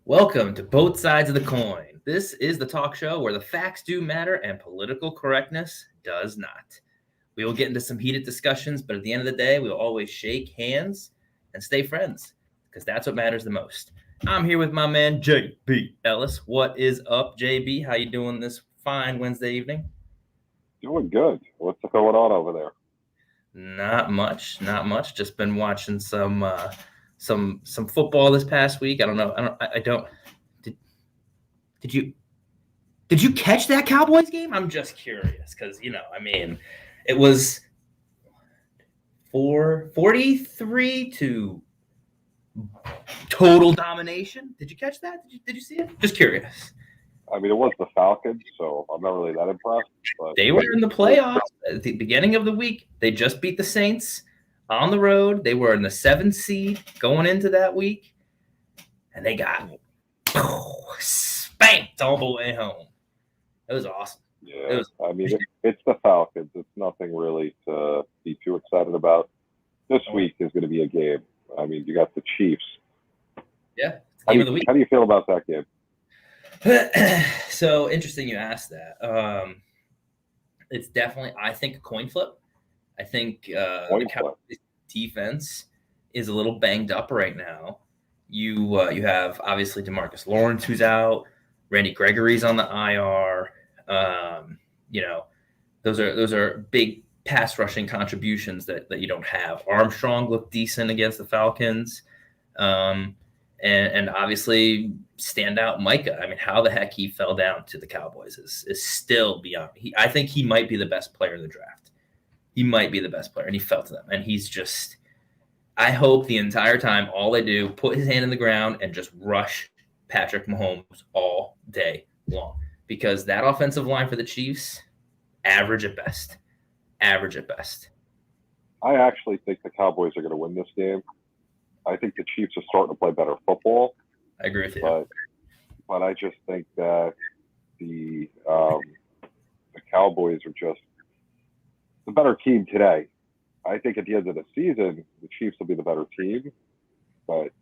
Welcome to Both Sides of the Coin. This is the talk show where the facts do matter and political correctness does not. We will get into some heated discussions, but at the end of the day, we'll always shake hands and stay friends because that's what matters the most. I'm here with my man, J.B. Ellis. What is up, J.B.? How you doing this fine Wednesday evening? Doing good. What's going on over there? Not much. Just been watching some football this past week. I don't. Did you catch that Cowboys game? I'm just curious because it was 43 to total domination. Did you catch that? Did you see it? Just curious. I mean, it was the Falcons, so I'm not really that impressed. But they were in the playoffs at the beginning of the week. They just beat the Saints on the road. They were in the 7th seed going into that week, and they got spanked all the way home. It was awesome. Yeah, it's the Falcons. It's nothing really to be too excited about. This week is going to be a game. I mean, you got the Chiefs. Yeah, game of the week. How do you feel about that game? So interesting you asked that. It's definitely, I think, a coin flip. I think the Cowboys defense is a little banged up right now. You have obviously DeMarcus Lawrence who's out, Randy Gregory's on the IR. Those are big pass rushing contributions that you don't have. Armstrong looked decent against the Falcons. And obviously standout Micah. I mean, how the heck he fell down to the Cowboys is still beyond. I think he might be the best player in the draft. He might be the best player, and he fell to them. And he's just – I hope the entire time all they do, put his hand in the ground and just rush Patrick Mahomes all day long. Because that offensive line for the Chiefs, average at best. Average at best. I actually think the Cowboys are going to win this game. I think the Chiefs are starting to play better football. I agree with you. But I just think that the Cowboys are just the better team today. I think at the end of the season, the Chiefs will be the better team. But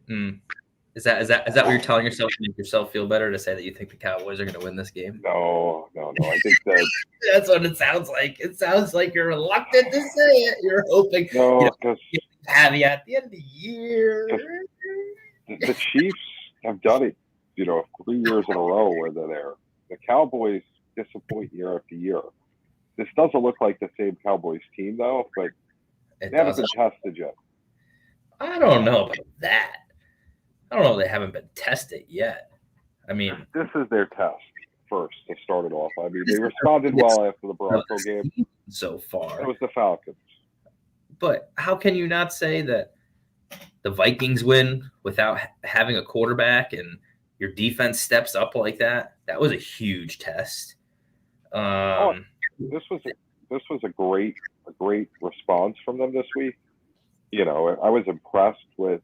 is that what you're telling yourself to make yourself feel better, to say that you think the Cowboys are going to win this game? No. I think that that's what it sounds like. It sounds like you're reluctant to say it. You're hoping. No, caveat at the end of the year. The Chiefs have done it, 3 years in a row where they're there. The Cowboys disappoint year after year. This doesn't look like the same Cowboys team, though, but they haven't been tested yet. I don't know about that. I don't know if they haven't been tested yet. I mean, this is their test first to start it off. I mean, they responded well after the Bronco game. So far. It was the Falcons. But how can you not say that the Vikings win without having a quarterback and your defense steps up like that? That was a huge test. This was a great response from them this week. I was impressed with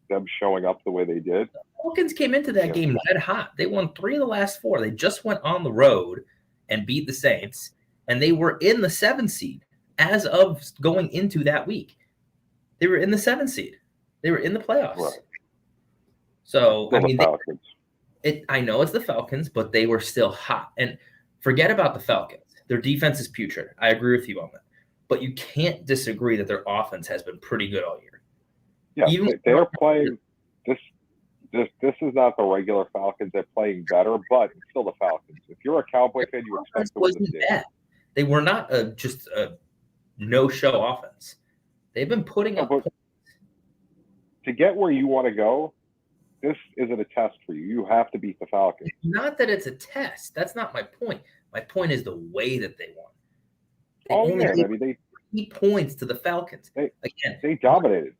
them showing up the way they did. The Falcons came into that game red hot. They won 3 of the last 4. They just went on the road and beat the Saints, and they were in the 7th seed. As of going into that week, they were in the 7th seed. They were in the playoffs. Right. So, I know it's the Falcons, but they were still hot. And forget about the Falcons. Their defense is putrid. I agree with you on that. But you can't disagree that their offense has been pretty good all year. Yeah, they're playing this. This is not the regular Falcons. They're playing better, but it's still the Falcons. If you're a Cowboy fan, you expect to win this game. They were not just a no-show offense. They've been putting up points. To get where you want to go, this isn't a test for you. You have to beat the Falcons. Not that it's a test. That's not my point. My point is the way that they won. They 3 points to the Falcons. They dominated.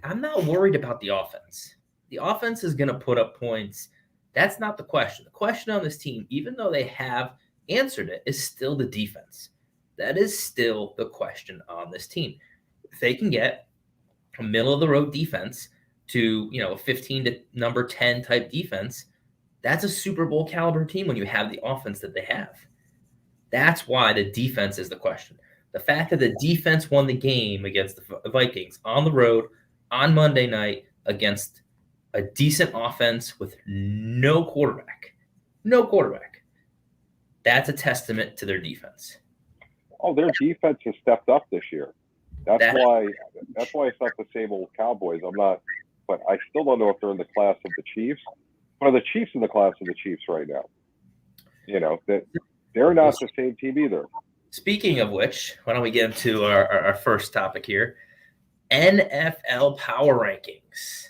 I'm not worried about the offense. The offense is going to put up points. That's not the question. The question on this team, even though they have answered it, is still the defense. That is still the question on this team. If they can get a middle-of-the-road defense to, 15 to number 10 type defense, that's a Super Bowl caliber team when you have the offense that they have. That's why the defense is the question. The fact that the defense won the game against the Vikings on the road on Monday night against a decent offense with no quarterback. No quarterback. That's a testament to their defense. Oh, their defense has stepped up this year. That's why it's not the same old Cowboys. But I still don't know if they're in the class of the Chiefs. But are the Chiefs in the class of the Chiefs right now? You know, that they're not the same team either. Speaking of which, why don't we get into our first topic here? NFL power rankings.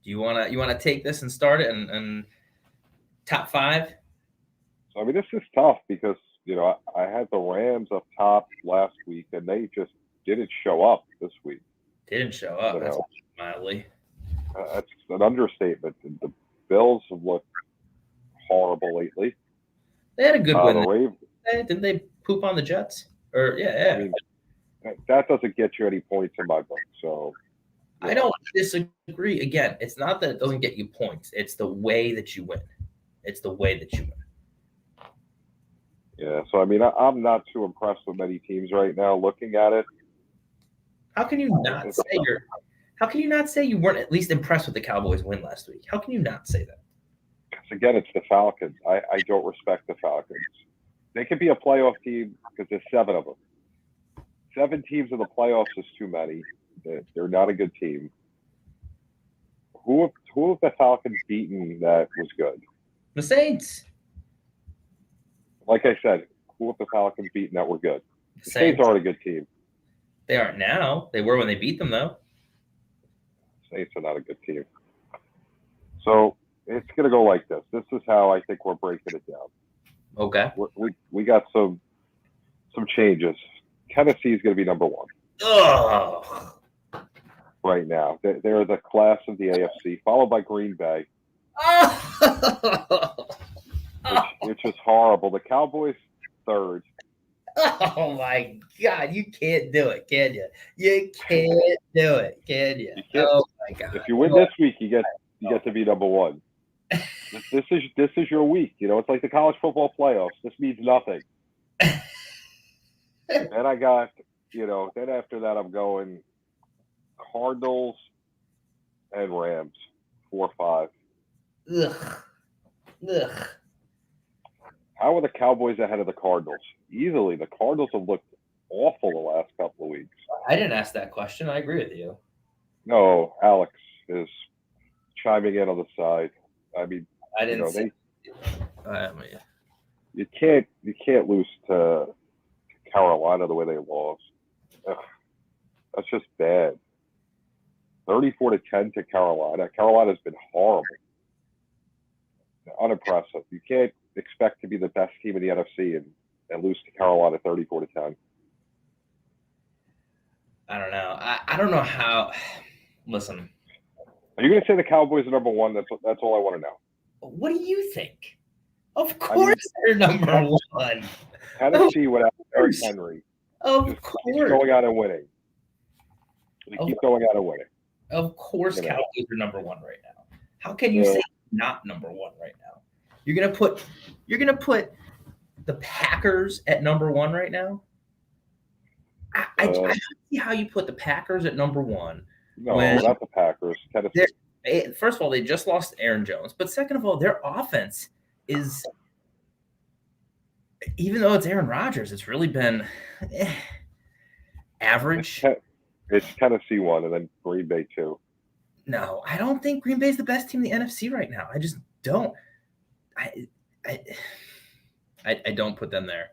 Do you wanna take this and start it and top 5? So I mean, this is tough because I had the Rams up top last week, and they just didn't show up this week. Didn't show up. That's mildly. That's an understatement. The Bills have looked horrible lately. They had a good win. Didn't they poop on the Jets? Or yeah. I mean, that doesn't get you any points in my book. So I don't disagree. Again, it's not that it doesn't get you points. It's the way that you win. Yeah. So I mean, I'm not too impressed with many teams right now. Looking at it, how can you not say you weren't at least impressed with the Cowboys' win last week? How can you not say that? Because again, it's the Falcons. I don't respect the Falcons. They could be a playoff team because there's 7 of them. 7 teams in the playoffs is too many. They're not a good team. Who have the Falcons beaten that was good? The Saints. Like I said, who have the Falcons beaten that were good? The Saints aren't a good team. They aren't now. They were when they beat them, though. Saints are not a good team. So it's going to go like this. This is how I think we're breaking it down. Okay. We got some changes. Tennessee is going to be number 1. Oh. Right now. They're the class of the AFC, followed by Green Bay. Which is horrible. The Cowboys 3rd. Oh my God! You can't do it, can you? You can't do it, can you? Oh my God! If you win this week, you get to be number 1. This is your week. It's like the college football playoffs. This means nothing. Then I got, then after that I'm going Cardinals and Rams 4-5. Ugh. How are the Cowboys ahead of the Cardinals? Easily. The Cardinals have looked awful the last couple of weeks. I didn't ask that question. I agree with you. No, Alex is chiming in on the side. I mean, I didn't. You can't lose to Carolina the way they lost. Ugh, that's just bad. 34-10 to Carolina. Carolina's been horrible. Unimpressive. You can't expect to be the best team in the NFC and lose to Carolina 34-10. I don't know. I don't know how. Listen. Are you going to say the Cowboys are number 1? That's all I want to know. What do you think? Of course they're number 1. Tennessee without Derrick Henry. Of course. Keep going out and winning. Keep going out and winning. Of course Cowboys are number 1 right now. How can you say not number 1 right now? You're gonna put the Packers at number 1 right now? I don't see how you put the Packers at number 1. No, not the Packers. Tennessee. First of all, they just lost Aaron Jones. But second of all, their offense is, even though it's Aaron Rodgers, it's really been average. It's Tennessee 1 and then Green Bay 2. No, I don't think Green Bay's the best team in the NFC right now. I just don't. I don't put them there.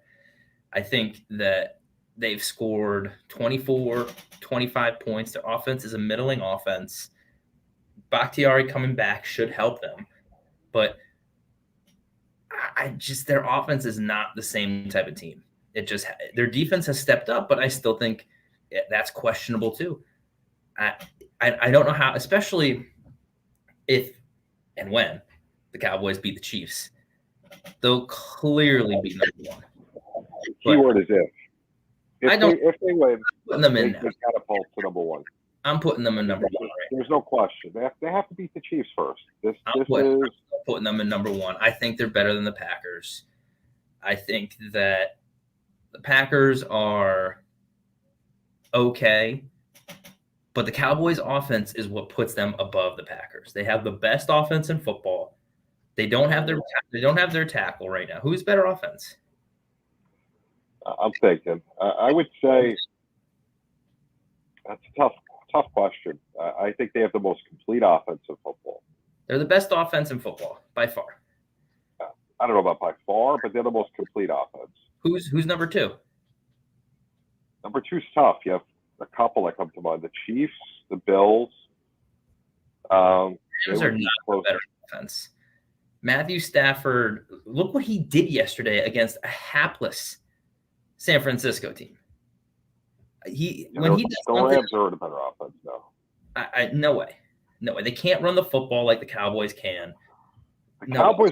I think that they've scored 24, 25 points. Their offense is a middling offense. Bakhtiari coming back should help them. But their offense is not the same type of team. Their defense has stepped up, but I still think that's questionable too. I don't know how, especially if and when the Cowboys beat the Chiefs. They'll clearly be number 1. Keyword is if. If they win, putting them in they catapult to number 1. I'm putting them in number 1. Right There's no question. They have to beat the Chiefs first. I'm putting them in number 1. I think they're better than the Packers. I think that the Packers are okay. But the Cowboys' offense is what puts them above the Packers. They have the best offense in football. They don't have their tackle right now. Who's better offense? I'm thinking. I would say that's a tough question. I think they have the most complete offense in football. They're the best offense in football by far. I don't know about by far, but they're the most complete offense. Who's number two? Number two's tough. You have a couple that come to mind: the Chiefs, the Bills. Rams are not a better offense. Matthew Stafford, look what he did yesterday against a hapless San Francisco team. The Rams are a better offense now. No way. They can't run the football like the Cowboys can. The Cowboys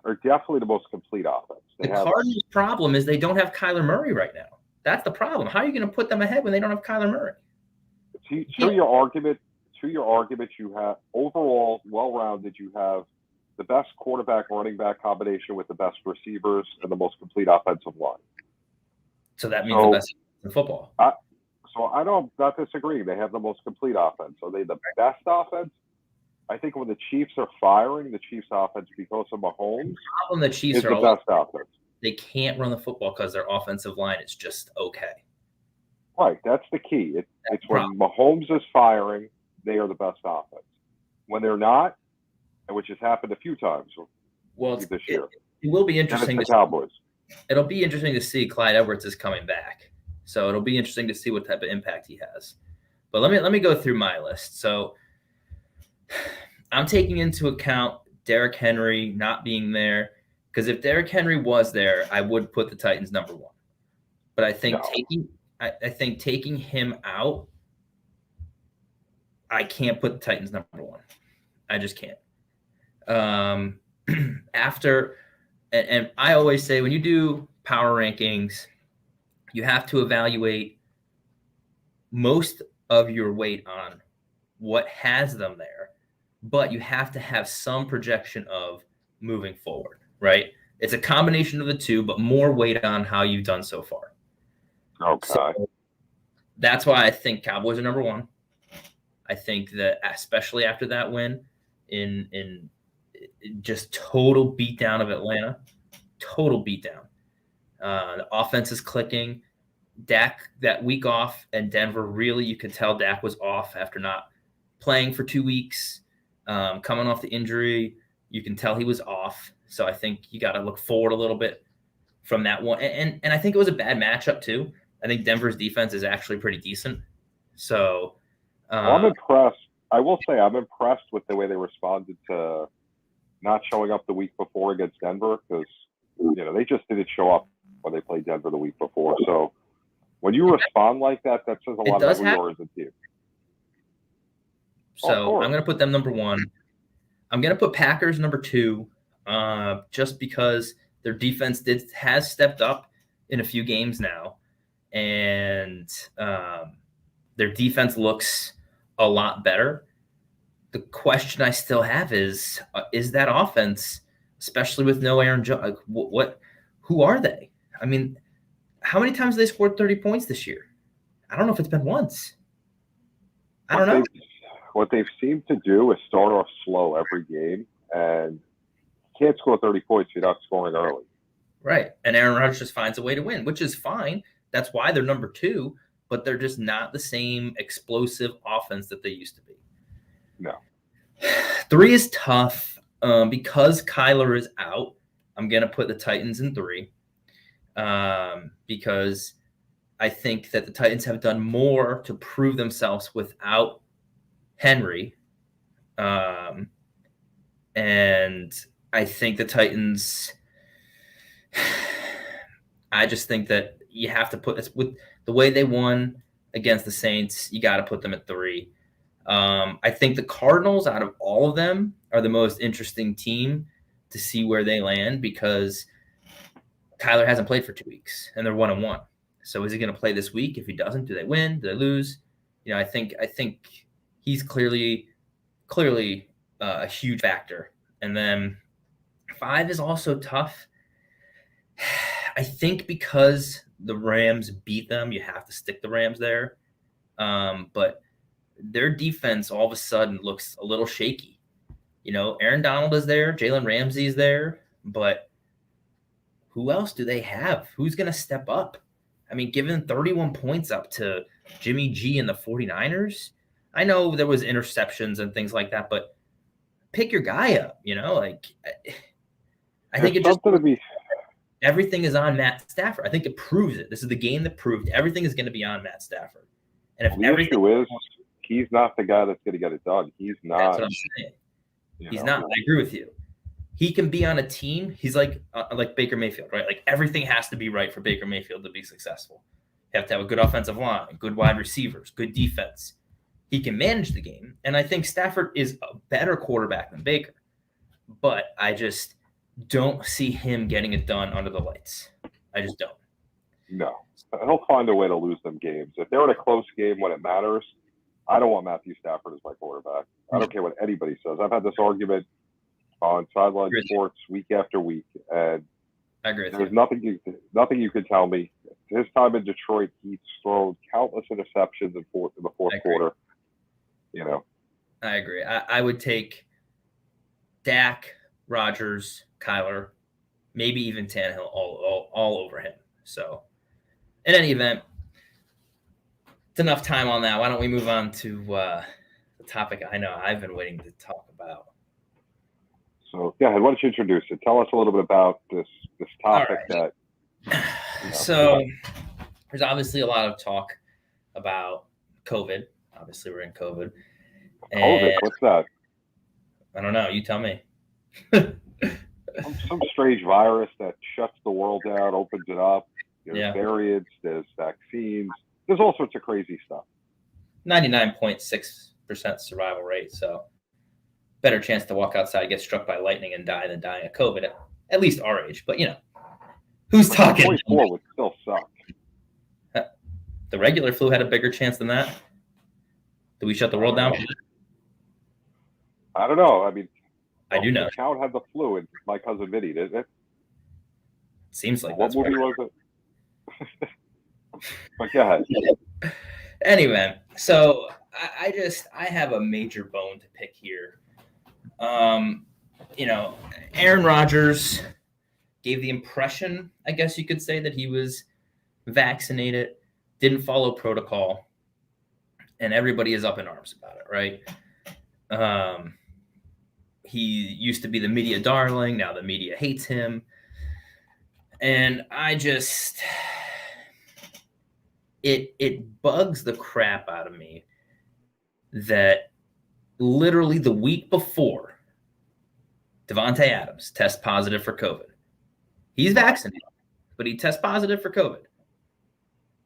are definitely the most complete offense. The Cardinals' problem is they don't have Kyler Murray right now. That's the problem. How are you going to put them ahead when they don't have Kyler Murray? To your argument, you have overall well-rounded. You have the best quarterback running back combination with the best receivers and the most complete offensive line. So that means the best in football. I'm not disagreeing. They have the most complete offense. Are they the best offense? I think when the Chiefs are firing, the Chiefs offense because of Mahomes the Chiefs is the best offense. They can't run the football because their offensive line is just okay. Right. That's the key. It's when Mahomes is firing, they are the best offense. When they're not, which has happened a few times this year. It will be interesting. The Cowboys. It'll be interesting to see Clyde Edwards is coming back. So it'll be interesting to see what type of impact he has. But let me go through my list. So I'm taking into account Derrick Henry not being there, because if Derrick Henry was there, I would put the Titans number one. But I think taking him out, I can't put the Titans number one. I just can't. And I always say when you do power rankings, you have to evaluate most of your weight on what has them there, but you have to have some projection of moving forward, right? It's a combination of the two, but more weight on how you've done so far. Okay. So that's why I think Cowboys are number one. I think that especially after that win in just total beatdown of Atlanta, total beatdown. The offense is clicking. Dak, that week off, and Denver, really, you could tell Dak was off after not playing for 2 weeks, coming off the injury. You can tell he was off. So I think you got to look forward a little bit from that one. And I think it was a bad matchup too. I think Denver's defense is actually pretty decent. So I'm impressed. I will say I'm impressed with the way they responded to not showing up the week before against Denver, because they just didn't show up when they played Denver the week before. So when you respond like that, that says a lot about who you are as a team. So I'm going to put them number one. I'm going to put Packers number two, just because their defense has stepped up in a few games now, and their defense looks a lot better. The question I still have is that offense, especially with no Aaron Jones, who are they? I mean, how many times have they scored 30 points this year? I don't know if it's been once. I don't know. What they've seemed to do is start off slow every game, and you can't score 30 points if you're not scoring early. Right. And Aaron Rodgers just finds a way to win, which is fine. That's why they're number two, but they're just not the same explosive offense that they used to be. No. 3 is tough because Kyler is out. I'm going to put the Titans in 3 because I think that the Titans have done more to prove themselves without Henry. And I think the Titans, I just think that you have to put this with the way they won against the Saints. You got to put them at 3. I think the Cardinals, out of all of them, are the most interesting team to see where they land, because Kyler hasn't played for 2 weeks and they're 1-1. So is he going to play this week? If he doesn't, do they win? Do they lose? I think he's clearly a huge factor. And then 5 is also tough. I think because the Rams beat them, you have to stick the Rams there. But their defense all of a sudden looks a little shaky. You know, Aaron Donald is there, Jalen Ramsey is there, but who else do they have? Who's going to step up? I mean, giving 31 points up to Jimmy G and the 49ers, I know there was interceptions and things like that, but pick your guy up, you know? Like, I think it just everything is on Matt Stafford. I think it proves it. This is the game that proved everything is going to be on Matt Stafford. And if the issue is, he's not the guy that's going to get it done. He's not. That's what I'm saying. He's not. I agree with you. He can be on a team. He's like Baker Mayfield, right? Like everything has to be right for Baker Mayfield to be successful. You have to have a good offensive line, good wide receivers, good defense. He can manage the game. And I think Stafford is a better quarterback than Baker. But I just don't see him getting it done under the lights. I just don't. No. He'll find a way to lose them games. If they're in a close game when it matters, I don't want Matthew Stafford as my quarterback. I don't care what anybody says. I've had this argument on Sideline Sports week after week, and I agree with there's you. nothing you can tell me. His time in Detroit, he's thrown countless interceptions in the fourth quarter. You know, I agree. I would take Dak, Rodgers, Kyler, maybe even Tannehill all over him. So, in any event, it's enough time on that. Why don't we move on to the topic I know I've been waiting to talk about. So, yeah, why don't you introduce it? Tell us a little bit about this topic that. So, there's obviously a lot of talk about COVID. Obviously, we're in COVID. COVID? What's that? I don't know. You tell me. Some strange virus that shuts the world down, opens it up. There's variants, there's vaccines. There's all sorts of crazy stuff. 99.6% survival rate. So, better chance to walk outside, get struck by lightning, and die than dying of COVID. At least our age. But, you know, who's talking? 24 would still suck. The regular flu had a bigger chance than that. Did we shut the world down? I don't know. I mean, I do know. The Count had the flu, and my cousin Vinny, didn't it? Seems like what movie was it? But go ahead. Anyway, so I have a major bone to pick here. You know, Aaron Rodgers gave the impression, I guess you could say, that he was vaccinated, didn't follow protocol, and everybody is up in arms about it, right? He used to be the media darling. Now the media hates him. And I just, it bugs the crap out of me that literally the week before Devontae Adams tests positive for COVID. He's vaccinated, but he tests positive for COVID.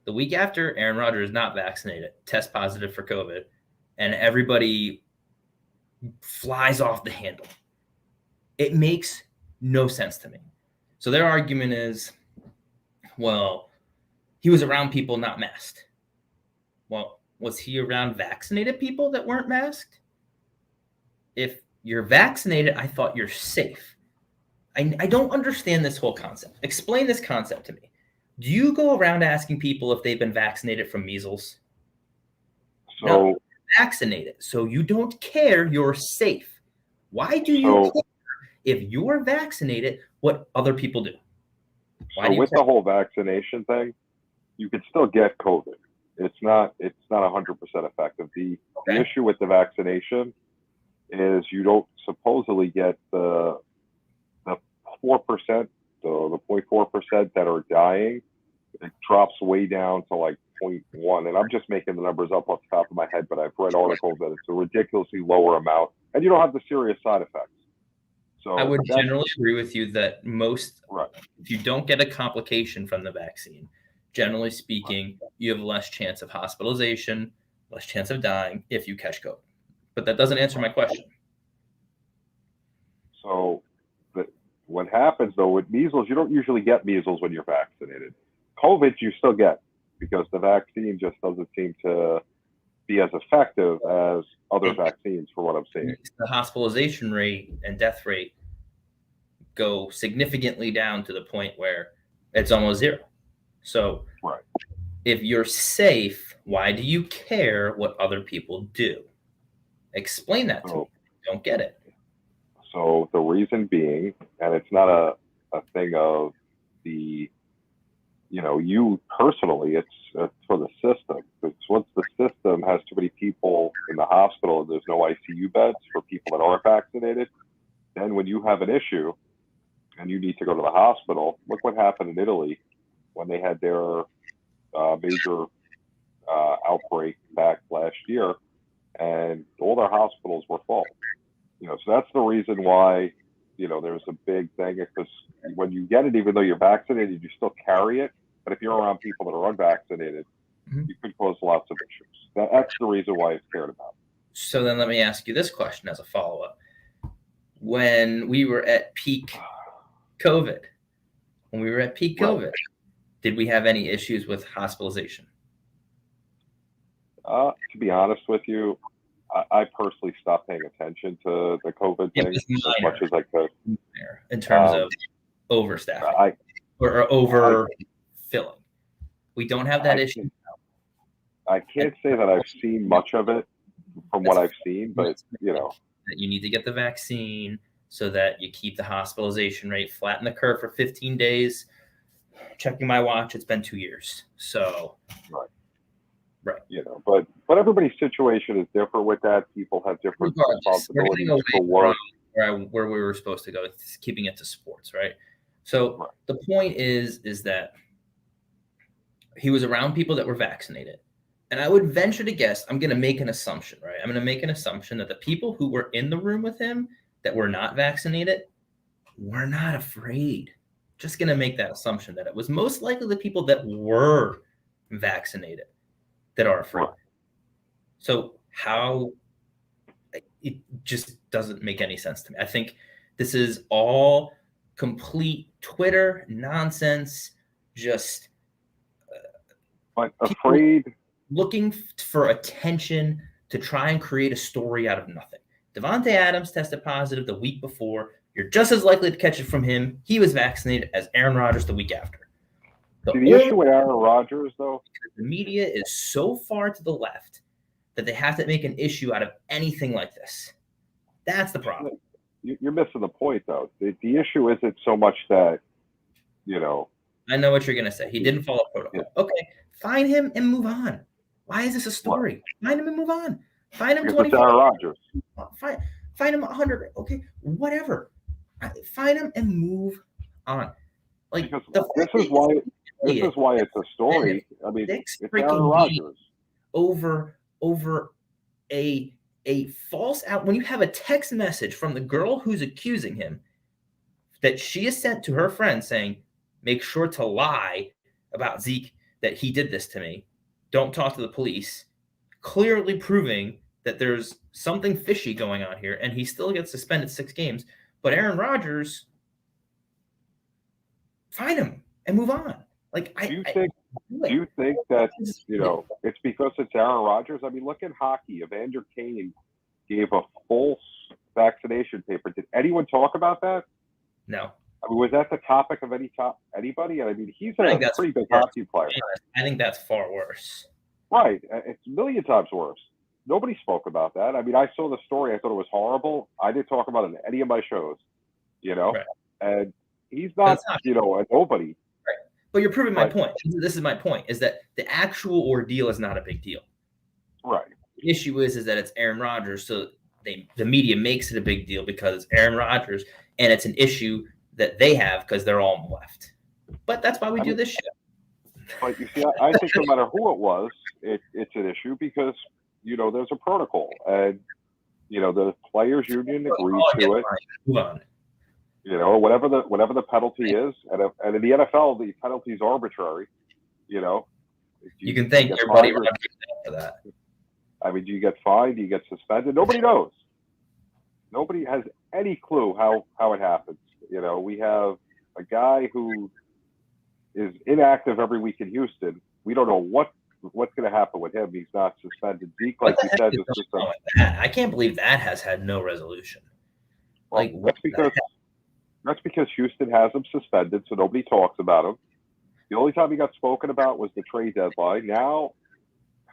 The week after, Aaron Rodgers is not vaccinated, tests positive for COVID, and everybody flies off the handle. It makes no sense to me. So their argument is, well, he was around people not masked. Well, was he around vaccinated people that weren't masked? If you're vaccinated, I thought you're safe. I don't understand this whole concept. Explain this concept to me. Do you go around asking people if they've been vaccinated from measles? So no, vaccinated. So you don't care, you're safe. Why do you care if you're vaccinated what other people do? So with the whole vaccination thing, you can still get COVID. It's not 100% effective. The issue with the vaccination is you don't supposedly get the 4%, the 0.4% that are dying. It drops way down to like 0.1. And I'm just making the numbers up off the top of my head, but I've read articles that it's a ridiculously lower amount, and you don't have the serious side effects. So I would generally agree with you that if you don't get a complication from the vaccine, generally speaking, you have less chance of hospitalization, less chance of dying if you catch COVID. But that doesn't answer my question. So what happens, though, with measles, you don't usually get measles when you're vaccinated. COVID, you still get, because the vaccine just doesn't seem to be as effective as other vaccines, for what I'm seeing. The hospitalization rate and death rate go significantly down to the point where it's almost zero. So If you're safe, why do you care what other people do? Explain that to me. Don't get it. So the reason being, and it's not a thing of the, you personally, it's for the system. Because once the system has too many people in the hospital and there's no ICU beds for people that aren't vaccinated, then when you have an issue and you need to go to the hospital, look what happened in Italy when they had their major outbreak back last year, and all their hospitals were full. So that's the reason why, there's a big thing, because when you get it, even though you're vaccinated, you still carry it. But if you're around people that are unvaccinated, you could cause lots of issues. That's the reason why it's cared about. So then let me ask you this question as a follow-up. When we were at peak COVID, did we have any issues with hospitalization? To be honest with you, I personally stopped paying attention to the COVID thing as much as I could. In terms of overstaffing or overfilling. We don't have that issue. I can't say that I've seen much of it from what I've seen, but, That you need to get the vaccine so that you keep the hospitalization rate, flatten the curve for 15 days. Checking my watch, it's been 2 years. So, right. But everybody's situation is different with that. People have different responsibilities for work. Where we were supposed to go, it's keeping it to sports, right? So the point is that he was around people that were vaccinated. And I would venture to guess, I'm going to make an assumption, right? I'm going to make an assumption that the people who were in the room with him that were not vaccinated were not afraid. Just going to make that assumption that it was most likely the people that were vaccinated that are afraid. So it just doesn't make any sense to me. I think this is all complete Twitter nonsense, just but afraid, looking for attention to try and create a story out of nothing. Davante Adams tested positive the week before. You're just as likely to catch it from him. He was vaccinated as Aaron Rodgers the week after. The issue with Aaron Rodgers, though, the media is so far to the left that they have to make an issue out of anything like this. That's the problem. You're missing the point, though. The issue isn't so much that, I know what you're going to say. He didn't follow protocol. Yeah. Okay, find him and move on. Why is this a story? What? Find him and move on. Find him 25. Aaron Rodgers. Find him 100. Okay, whatever. Find him and move on. Like this is why it's a story. I mean, it's Aaron Rodgers over a false out. When you have a text message from the girl who's accusing him that she has sent to her friend saying, "Make sure to lie about Zeke that he did this to me. Don't talk to the police," clearly proving that there's something fishy going on here, and he still gets suspended 6 games. But Aaron Rodgers, find him and move on. Like, do you think that it's because it's Aaron Rodgers? I mean, look at hockey. Evander Kane gave a false vaccination paper. Did anyone talk about that? No. I mean, was that the topic of anybody? I mean, he's a pretty big hockey player. I think that's far worse. Right. It's a million times worse. Nobody spoke about that. I mean, I saw the story. I thought it was horrible. I didn't talk about it in any of my shows, Right. And he's not, a nobody. Right. But you're proving my point. This is my point, is that the actual ordeal is not a big deal. Right. The issue is that it's Aaron Rodgers, so the media makes it a big deal because it's Aaron Rodgers, and it's an issue that they have because they're all on the left. But that's why we do this show. But you see, I think no matter who it was, it's an issue because, there's a protocol. And, the players' union agreed to it. Move on. Whatever the penalty is. And in the NFL, the penalty is arbitrary. You can thank your buddy Rodgers for that. I mean, do you get fined? Do you get suspended? Nobody knows. Nobody has any clue how it happens. We have a guy who is inactive every week in Houston. We don't know what's going to happen with him. He's not suspended. Zeke, like you said, is just I can't believe that has had no resolution. Well, that's because Houston has him suspended, so nobody talks about him. The only time he got spoken about was the trade deadline. Now,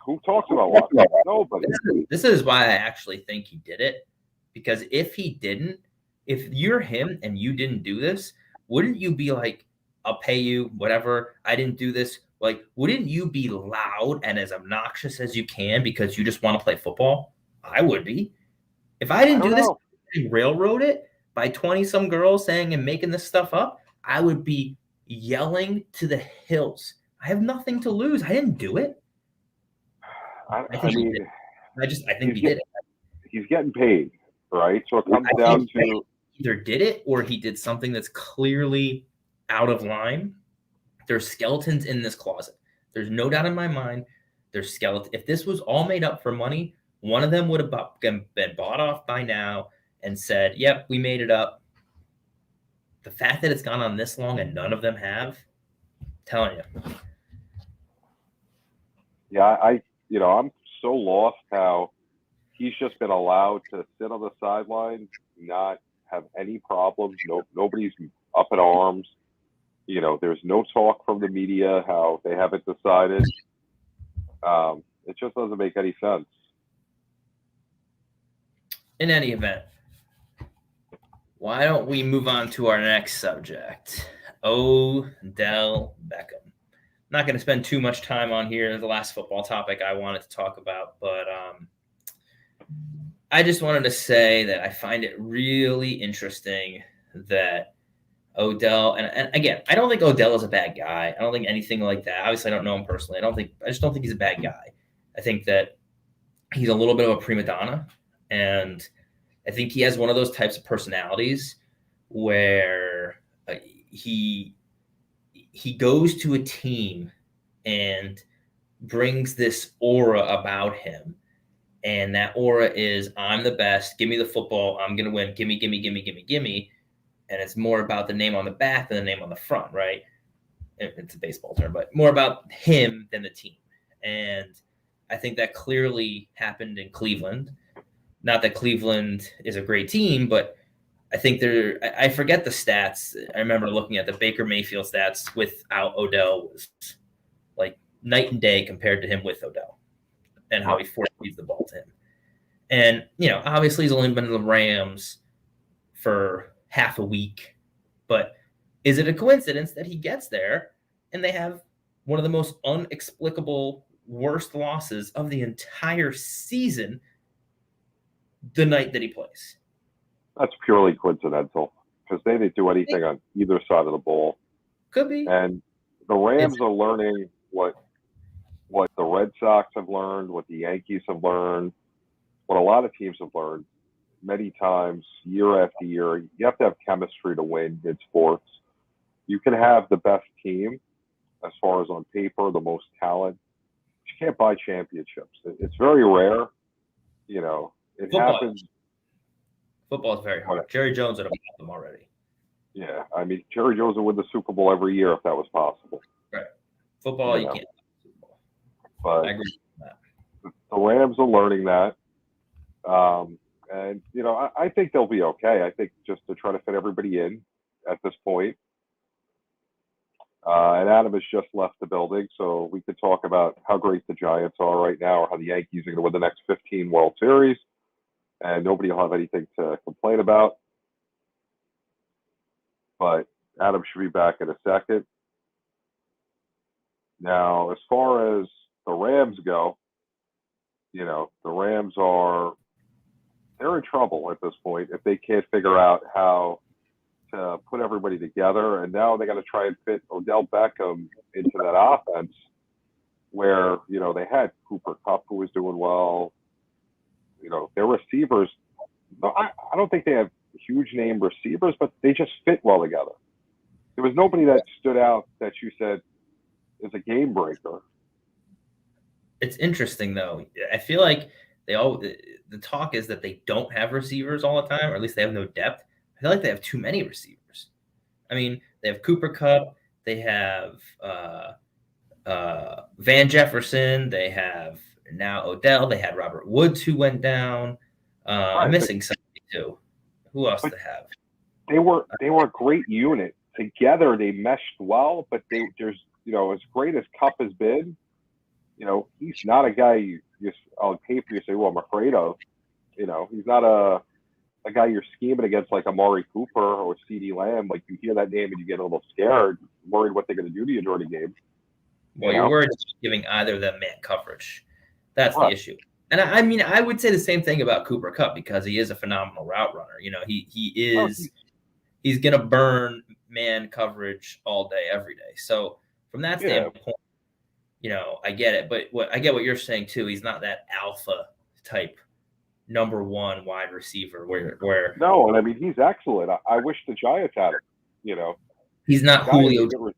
who talks about Watson? Nobody. This is why I actually think he did it. Because if he didn't, if you're him and you didn't do this, wouldn't you be like, I'll pay you, whatever, I didn't do this? Like, wouldn't you be loud and as obnoxious as you can because you just want to play football? I would be. If I didn't do this and railroad it by 20-some girls saying and making this stuff up, I would be yelling to the hills. I have nothing to lose. I didn't do it. I think he did it. He's getting paid, right? So it comes down to either did it or he did something that's clearly out of line. There's skeletons in this closet. There's no doubt in my mind. There's skeletons. If this was all made up for money, one of them would have been bought off by now and said, yep, we made it up. The fact that it's gone on this long and none of them have, I'm telling you. Yeah, I'm so lost how he's just been allowed to sit on the sideline, not have any problems. Nobody's up in arms. There's no talk from the media how they haven't decided. It just doesn't make any sense. In any event, why don't we move on to our next subject? Odell Beckham. I'm not going to spend too much time on here. The last football topic I wanted to talk about, but I just wanted to say that I find it really interesting that Odell, and again, I don't think Odell is a bad guy. I don't think anything like that. Obviously, I don't know him personally. I just don't think he's a bad guy. I think that he's a little bit of a prima donna, and I think he has one of those types of personalities where he goes to a team and brings this aura about him. And that aura is, I'm the best. Give me the football. I'm going to win. Gimme, gimme, gimme, gimme, gimme. And it's more about the name on the back than the name on the front, right? It's a baseball term, but more about him than the team. And I think that clearly happened in Cleveland. Not that Cleveland is a great team, but I think I forget the stats. I remember looking at the Baker Mayfield stats without Odell was like night and day compared to him with Odell and how he force-feeds the ball to him. And, obviously he's only been in the Rams for half a week, but is it a coincidence that he gets there and they have one of the most inexplicable worst losses of the entire season the night that he plays? That's purely coincidental because they didn't do anything on either side of the ball. Could be. And the Rams are learning what the Red Sox have learned, what the Yankees have learned, what a lot of teams have learned many times, year after year. You have to have chemistry to win in sports. You can have the best team as far as on paper, the most talent. You can't buy championships. It's very rare. It happens. Football is very hard. Jerry Jones would have bought them already. Yeah, I mean, Jerry Jones would win the Super Bowl every year if that was possible. Right. Football, you can't. But I agree with that. The Rams are learning that. And, I think they'll be okay. I think just to try to fit everybody in at this point. And Adam has just left the building, so we could talk about how great the Giants are right now or how the Yankees are going to win the next 15 World Series. And nobody will have anything to complain about. But Adam should be back in a second. Now, as far as the Rams go, the Rams they're in trouble at this point if they can't figure out how to put everybody together. And now they got to try and fit Odell Beckham into that offense where, they had Cooper Kupp who was doing well. Their receivers, I don't think they have huge name receivers, but they just fit well together. There was nobody that stood out that you said is a game breaker. It's interesting, though. I feel like the talk is that they don't have receivers all the time, or at least they have no depth. I feel like they have too many receivers. I mean, they have Cooper Kupp, they have Van Jefferson, they have now Odell, they had Robert Woods who went down. I'm missing somebody too. Who else to have? They were a great unit. Together they meshed well, but there's as great as Cup has been, he's not a guy you just on paper you say, well, I'm afraid of. He's not a guy you're scheming against like Amari Cooper or CeeDee Lamb. Like you hear that name and you get a little scared, worried what they're going to do to you during the game. Well, you're worried about giving either of them man coverage. That's the issue. And I mean, I would say the same thing about Cooper Kupp because he is a phenomenal route runner. He's going to burn man coverage all day, every day. So from that standpoint, I get it. But I get what you're saying too. He's not that alpha type number one wide receiver where no, and I mean he's excellent. I wish the Giants had him. He's not Julio 5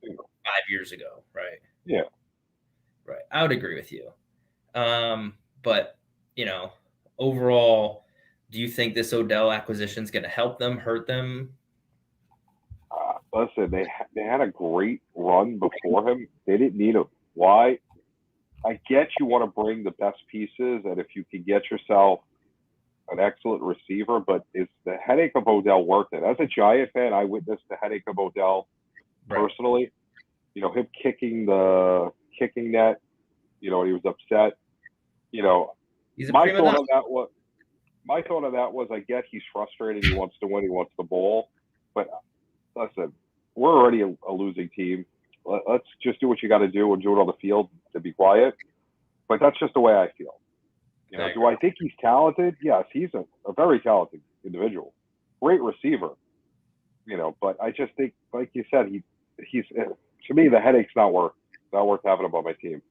years ago, right? Yeah, right. I would agree with you. But overall, do you think this Odell acquisition is going to help them, hurt them? Listen, they had a great run before him. They didn't need him. Why? I get you want to bring the best pieces, and if you can get yourself an excellent receiver, but is the headache of Odell worth it? As a Giant fan, I witnessed the headache of Odell personally. Him kicking the kicking net. When he was upset. My thought of that was, I get he's frustrated. He wants to win. He wants the ball. But listen, we're already a losing team. Let's just do what you got to do and do it on the field to be quiet. But that's just the way I feel. Do I think he's talented? Yes, he's a very talented individual. Great receiver. But I just think, like you said, he's to me, the headache's not worth having him on my team.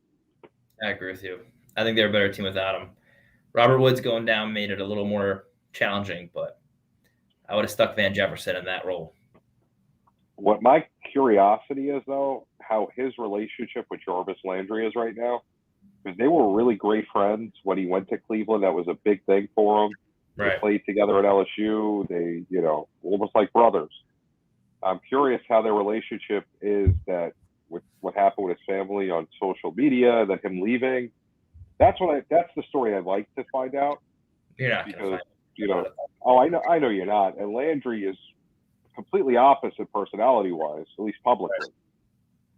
I agree with you. I think they're a better team without him. Robert Woods going down made it a little more challenging, but I would have stuck Van Jefferson in that role. What my curiosity is, though, how his relationship with Jarvis Landry is right now, because they were really great friends when he went to Cleveland. That was a big thing for him. Right. They played together at LSU. They, almost like brothers. I'm curious how their relationship is that with what happened with his family on social media, that him leaving. That's the story I'd like to find out. You're not because I know you're not. And Landry is completely opposite personality wise, at least publicly.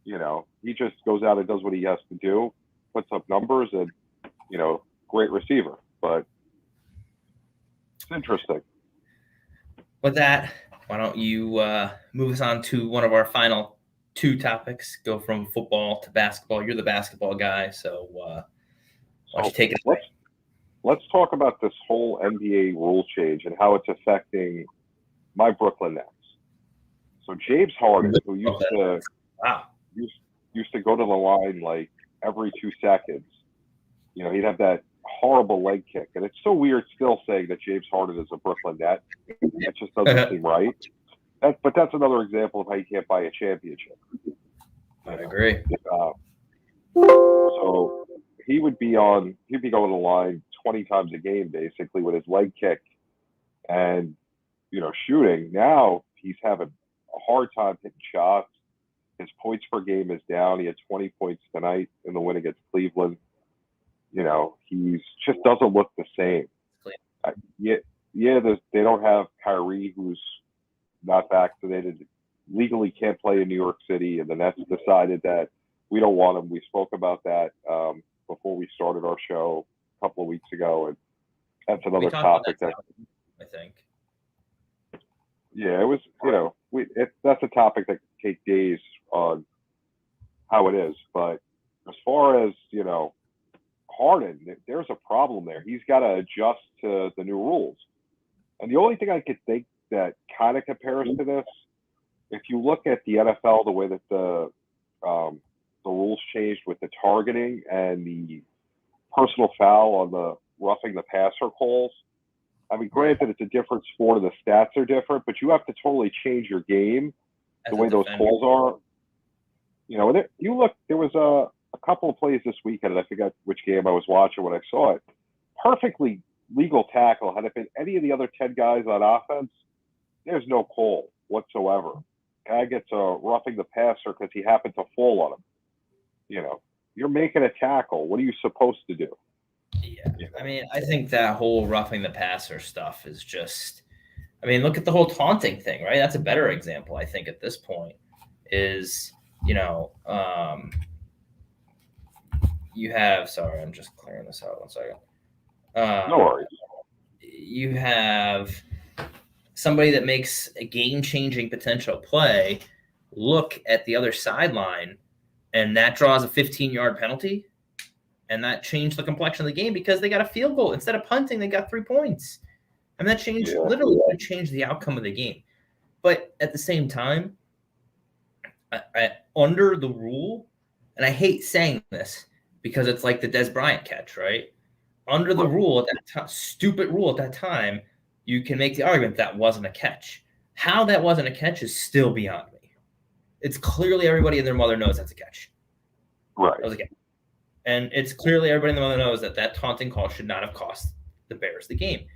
He just goes out and does what he has to do, puts up numbers, and great receiver. But it's interesting. With that, why don't you move us on to one of our final two topics? Go from football to basketball. You're the basketball guy, so why don't you take it away? Let's talk about this whole NBA rule change and how it's affecting my Brooklyn Nets. So James Harden, who used to go to the line like every 2 seconds, he'd have that horrible leg kick. And it's so weird still saying that James Harden is a Brooklyn Net. That just doesn't seem right. But that's another example of how you can't buy a championship. I agree. So he'd be going to the line 20 times a game, basically, with his leg kick and, shooting. Now he's having a hard time hitting shots. His points per game is down. He had 20 points tonight in the win against Cleveland. He's just doesn't look the same. They don't have Kyrie, who's not vaccinated, legally can't play in New York City, and the Nets decided that we don't want him. We spoke about that before we started our show a couple of weeks ago, and that's another topic that I think. Yeah, it was. That's a topic that could take days on how it is. But as far as Harden, there's a problem there. He's got to adjust to the new rules. And the only thing I could think that kind of compares to this, if you look at the NFL, the way that the rules changed with the targeting and the personal foul on the roughing the passer calls. I mean, granted, it's a different sport and the stats are different, but you have to totally change your game the way those calls are. There was a couple of plays this weekend, and I forgot which game I was watching when I saw it. Perfectly legal tackle. Had it been any of the other 10 guys on offense, there's no call whatsoever. Guy gets a roughing the passer because he happened to fall on him. You're making a tackle. What are you supposed to do? Yeah. I mean, I think that whole roughing the passer stuff is just – look at the whole taunting thing, right? That's a better example, I think, at this point is, you have, sorry, I'm just clearing this out 1 second. No worries. You have somebody that makes a game-changing potential play look at the other sideline, and that draws a 15-yard penalty, and that changed the complexion of the game because they got a field goal. Instead of punting, they got 3 points. And that literally changed the outcome of the game. But at the same time, I under the rule, and I hate saying this because it's like the Des Bryant catch, right? Under the rule at that time, stupid rule at that time, you can make the argument that wasn't a catch. How that wasn't a catch is still beyond me. It's clearly everybody and their mother knows that's a catch. Right. That was a catch. And it's clearly everybody and their mother knows that taunting call should not have cost the Bears the game.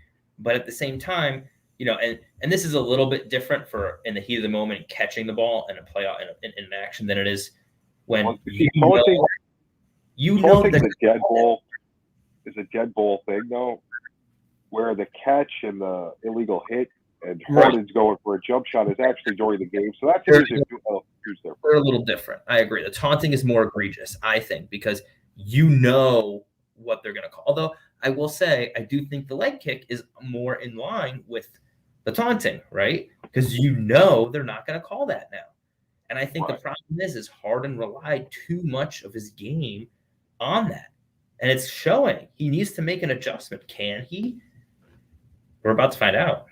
But at the same time, and this is a little bit different for in the heat of the moment catching the ball and a play out in action than it is when you know that the dead ball is a dead ball thing though, where the catch and the illegal hit and Harden's going for a jump shot is actually during the game. So that's they're a little different. I agree. The taunting is more egregious, I think, because you know what they're going to call. Although I will say, I do think the leg kick is more in line with the taunting, right? Because they're not going to call that now. And I think the problem is Harden relied too much of his game on that. And it's showing. He needs to make an adjustment. Can he? We're about to find out.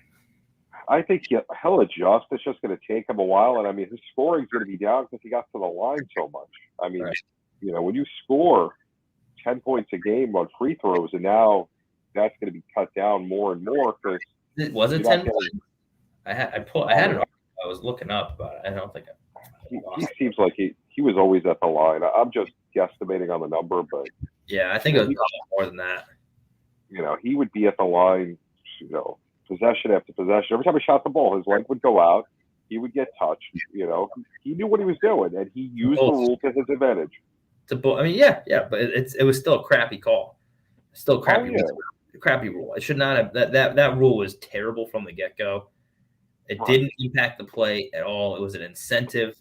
I think he'll adjust. It's just going to take him a while. And, I mean, his scoring's going to be down because he got to the line so much. I mean, when you score 10 points a game on free throws, and now that's going to be cut down more and more. Was it 10 points? I had it. I was looking up, but I don't think he seems like he was always at the line. I'm just guesstimating on the number, but yeah, I think it was more than that. He would be at the line, possession after possession. Every time he shot the ball, his leg would go out. He would get touched. He knew what he was doing, and he used the rule to his advantage. I mean, yeah, but it was still a crappy call. Still crappy. Crappy rule. It should not have. That rule was terrible from the get-go. It didn't impact the play at all. It was an incentive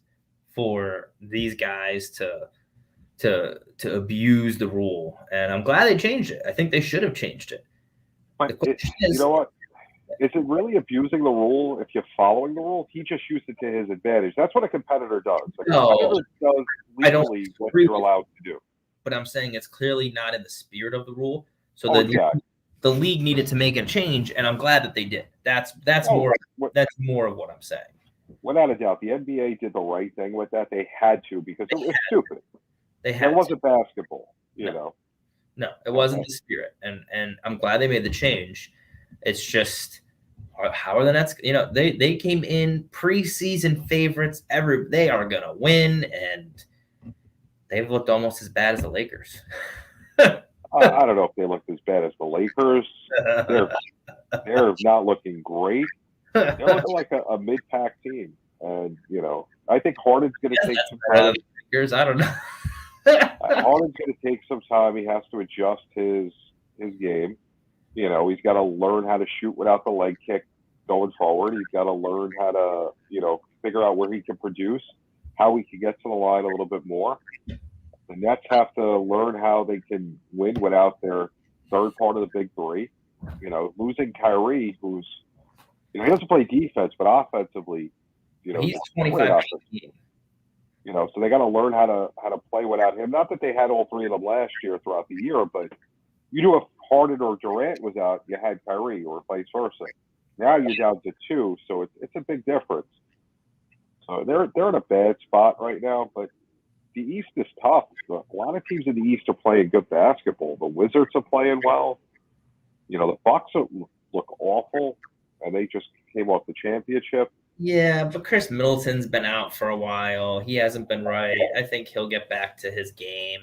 for these guys to abuse the rule, and I'm glad they changed it. I think they should have changed it. But you know what? Is it really abusing the rule if you're following the rule? He just used it to his advantage. That's what a competitor does. A competitor does legally what you're allowed to do. But I'm saying it's clearly not in the spirit of the rule. So the league needed to make a change, and I'm glad that they did. That's more of what I'm saying. Without a doubt, the NBA did the right thing with that. They had to because it was stupid. It wasn't basketball, No, it wasn't the spirit, and I'm glad they made the change. It's just how are the Nets? They came in preseason favorites. They are gonna win, and they've looked almost as bad as the Lakers. I don't know if they looked as bad as the Lakers. They're not looking great. They're looking like a mid-pack team, and I think Harden's going to take some time. Lakers, I don't know. Harden's going to take some time. He has to adjust his game. He's got to learn how to shoot without the leg kick going forward. He's got to learn how to, figure out where he can produce, how he can get to the line a little bit more. The Nets have to learn how they can win without their third part of the big three. Losing Kyrie, who's he doesn't play defense, but offensively, he's 25. So they got to learn how to play without him. Not that they had all three of them last year throughout the year, but if Harden or Durant was out, you had Kyrie, or vice versa. Now you're down to two, so it's a big difference. So they're in a bad spot right now, but the East is tough. A lot of teams in the East are playing good basketball. The Wizards are playing well. The Bucks look awful, and they just came off the championship. Yeah, but Chris Middleton's been out for a while. He hasn't been right. I think he'll get back to his game.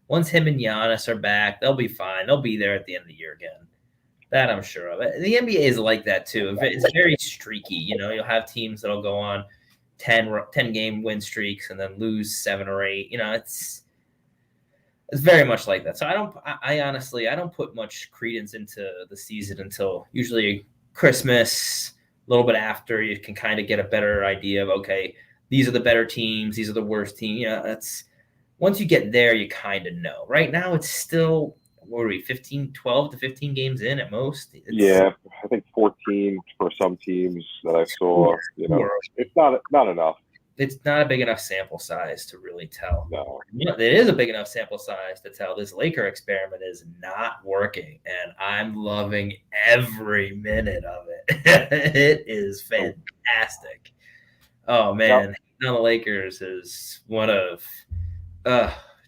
Once him and Giannis are back, they'll be fine. They'll be there at the end of the year again. That I'm sure of. The NBA is like that too. It's very streaky. You'll have teams that'll go on 10-game win streaks and then lose 7 or 8. It's very much like that. So I honestly don't put much credence into the season until usually Christmas, a little bit after. You can kind of get a better idea of, okay, these are the better teams, these are the worst teams. That's once you get there, you kind of know. Right now, it's still, what are we, 12 to 15 games in at most? Yeah, I think 14 for some teams that I saw. It's not enough. It's not a big enough sample size to really tell. No. It is a big enough sample size to tell this Laker experiment is not working, and I'm loving every minute of it. It is fantastic. Oh, man. Now the Lakers is one of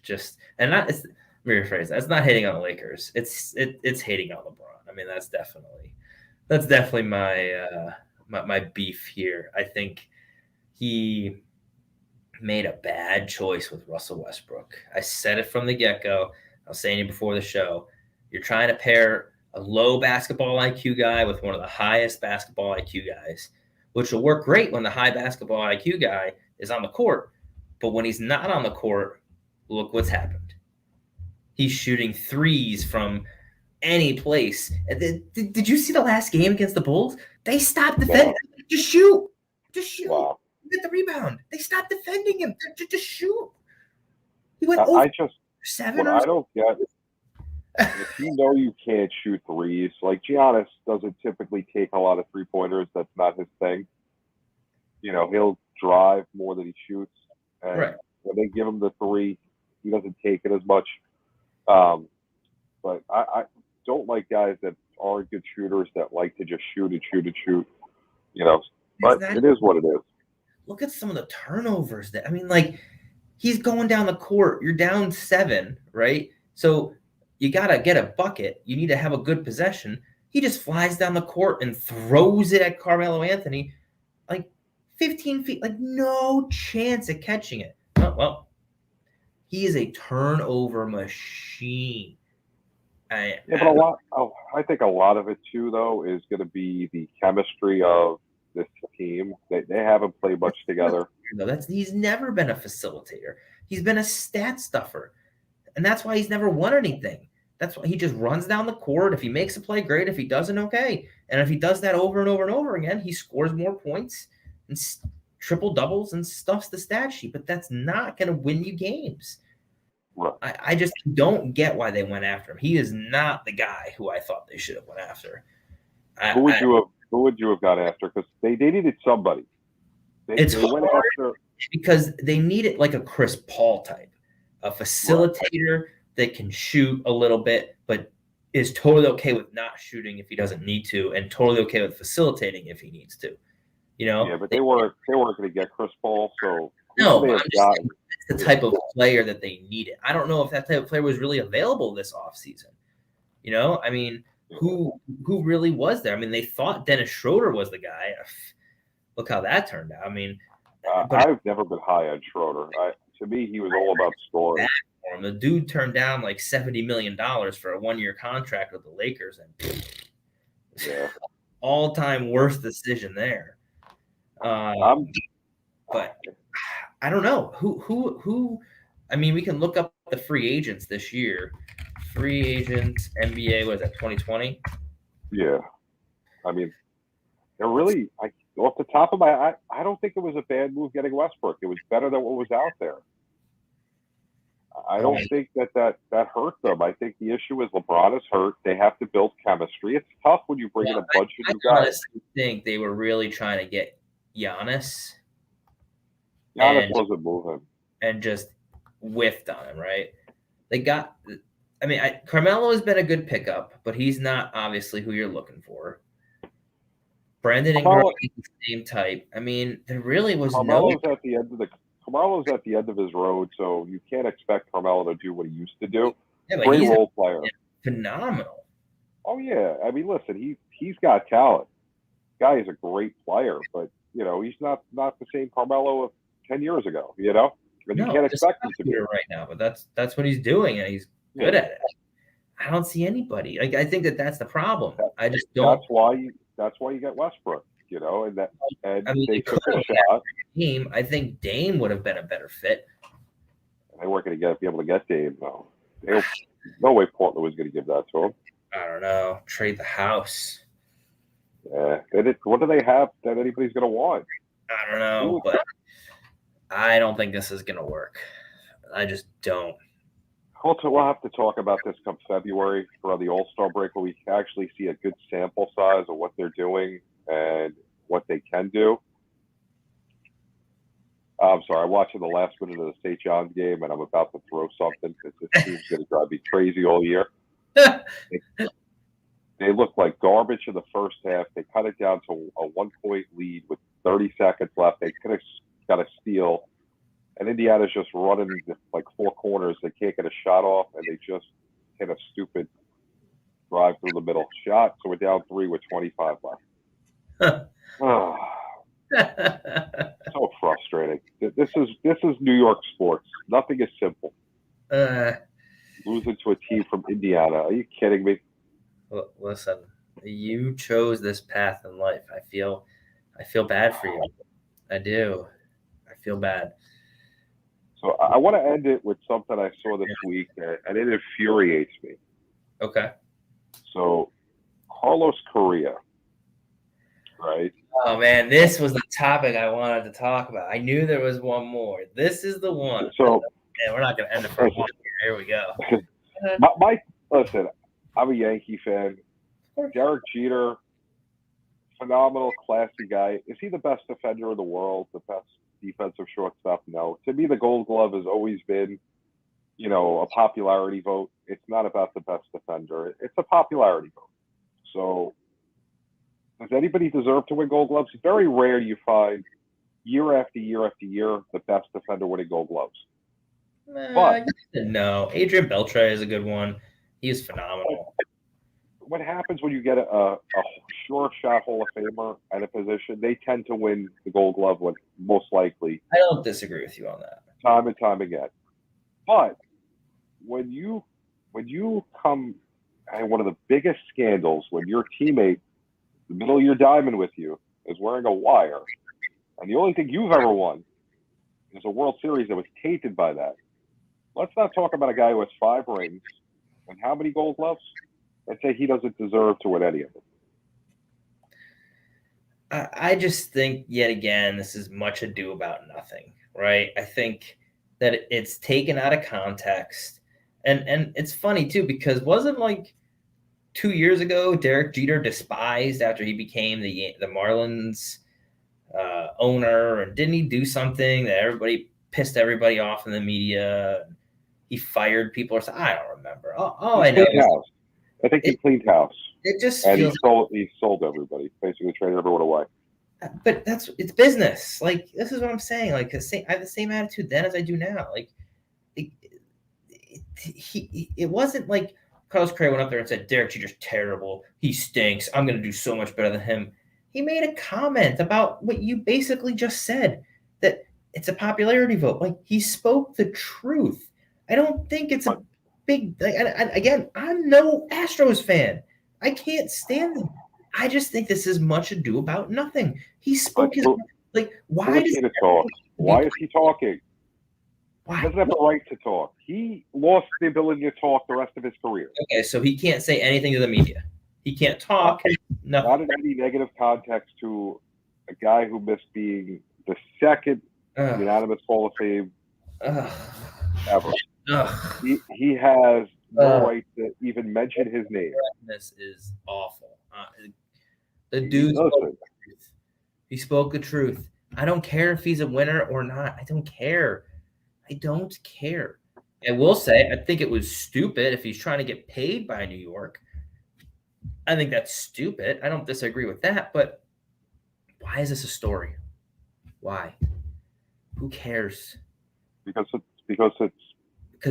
just – and not – let me rephrase that. It's not hating on the Lakers. It's hating on LeBron. I mean, that's definitely my beef here. I think he made a bad choice with Russell Westbrook. I said it from the get-go. I was saying it before the show. You're trying to pair a low basketball IQ guy with one of the highest basketball IQ guys, which will work great when the high basketball IQ guy is on the court. But when he's not on the court, look what's happened. He's shooting threes from any place. Did you see the last game against the Bulls? They stopped defending. Yeah. Just shoot. Wow. Get the rebound. They stopped defending him. Just shoot. He went over 7. I don't get if you know you can't shoot threes, like Giannis doesn't typically take a lot of 3-pointers. That's not his thing. He'll drive more than he shoots. And right. When they give him the 3, he doesn't take it as much. But I don't like guys that aren't good shooters that like to just shoot and shoot and shoot. But it is what it is. Look at some of the turnovers he's going down the court. You're down 7, right? So you got to get a bucket. You need to have a good possession. He just flies down the court and throws it at Carmelo Anthony 15 feet, no chance at catching it. Oh, well, he is a turnover machine. I think a lot of it too, though, is going to be the chemistry of this team. They haven't played much together. He's never been a facilitator. He's been a stat stuffer, and that's why he's never won anything. That's why he just runs down the court. If he makes a play, great. If he doesn't, okay. And if he does that over and over and over again, he scores more points and triple doubles and stuffs the stat sheet. But that's not going to win you games. Right. I just don't get why they went after him. He is not the guy who I thought they should have went after. Who would you have got after? Because they needed somebody. They went after because they needed like a Chris Paul type, a facilitator that can shoot a little bit, but is totally okay with not shooting if he doesn't need to, and totally okay with facilitating if he needs to. Yeah, but they weren't going to get Chris Paul, so no. It's the type of player that they needed. I don't know if that type of player was really available this offseason. Who really was there? They thought Dennis Schroeder was the guy. Look how that turned out. I've never been high on Schroeder. To me, he was all about scoring. The dude turned down like $70 million for a 1-year contract with the Lakers, and all-time worst decision there. But I don't know who. We can look up the free agents this year. Free agents, NBA, was that 2020? Yeah. They're really, off the top of my, I don't think it was a bad move getting Westbrook. It was better than what was out there. I don't think that hurt them. I think the issue is LeBron is hurt. They have to build chemistry. It's tough when you bring in a bunch of new guys. I honestly think they were really trying to get Giannis. Giannis wasn't moving. And just whiffed on him, right? They got Carmelo has been a good pickup, but he's not obviously who you're looking for. Brandon Ingram is the same type. There really was Carmelo's at the end of his road, so you can't expect Carmelo to do what he used to do. Yeah, great role player. Phenomenal. Oh, yeah. Listen, he's got talent. Guy is a great player, but, he's not the same Carmelo of 10 years ago, And you can't expect him to be right now, but that's what he's doing, and he's good at it. I don't see anybody. I think that's the problem. I just don't. That's why you get Westbrook, and they took a shot. I think Dame would have been a better fit. They weren't going to be able to get Dame, though. No way Portland was going to give that to him. I don't know. Trade the house. Yeah. What do they have that anybody's going to want? I don't know, but I don't think this is going to work. I just don't. We'll have to talk about this come February around the All-Star break, where we can actually see a good sample size of what they're doing and what they can do. I'm sorry, I'm watching the last minute of the St. John's game, and I'm about to throw something because this team's going to drive me crazy all year. They look like garbage in the first half. They cut it down to a 1-point lead with 30 seconds left. They could have got a steal. And Indiana's just running like 4 corners. They can't get a shot off, and they just hit a stupid drive through the middle shot. So we're down 3 with 25 left. So frustrating. This is New York sports. Nothing is simple. Losing to a team from Indiana. Are you kidding me? Listen, you chose this path in life. I feel bad for you. I do. I feel bad. So I want to end it with something I saw this week, and it infuriates me. Okay. So Carlos Correa, right? Oh, man, this was the topic I wanted to talk about. I knew there was one more. This is the one. So we're not going to end it for one here. Here we go. Listen, I'm a Yankee fan. Derek Jeter, phenomenal, classy guy. Is he the best defender in the world? The best defensive shortstop? No. To me, the Gold Glove has always been, a popularity vote. It's not about the best defender. It's a popularity vote. So does anybody deserve to win Gold Gloves? It's very rare you find year after year after year the best defender winning Gold Gloves. But no, Adrian Beltre is a good one. He is phenomenal. What happens when you get a sure shot Hall of Famer at a position? They tend to win the Gold Glove with most likely. I don't disagree with you on that. Time and time again. But when you come, and one of the biggest scandals when your teammate, the middle of your diamond with you, is wearing a wire, and the only thing you've ever won is a World Series that was tainted by that. Let's not talk about a guy who has 5 rings and how many Gold Gloves. I'd say he doesn't deserve to win any of them. I just think, yet again, this is much ado about nothing, right? I think that it's taken out of context. And it's funny, too, because wasn't like 2 years ago, Derek Jeter despised after he became the Marlins owner, and didn't he do something that everybody pissed everybody off in the media? He fired people or something. I don't remember. All I know is I think he cleaned house. It just and feels he sold everybody, basically traded everyone away. But it's business. Like, this is what I'm saying. Like, I have the same attitude then as I do now. Like, it wasn't like Carlos Correa went up there and said, Derek Jeter's terrible. He stinks. I'm going to do so much better than him. He made a comment about what you basically just said, that it's a popularity vote. Like, he spoke the truth. I don't think it's a big – again, I'm no Astros fan. I can't stand them. I just think this is much ado about nothing. He spoke his – like, why does he talk? Why is he talking? Why? He doesn't have the right to talk. He lost the ability to talk the rest of his career. Okay, so he can't say anything to the media. He can't talk. Nothing. Not in any negative context to a guy who missed being the second unanimous Hall of Fame ever. He has no right to even mention his name. This is awful. The dude spoke the truth. He spoke the truth. I don't care if he's a winner or not. I don't care. I will say, I think it was stupid if he's trying to get paid by New York. I think that's stupid. I don't disagree with that, but why is this a story? Why? Who cares? Because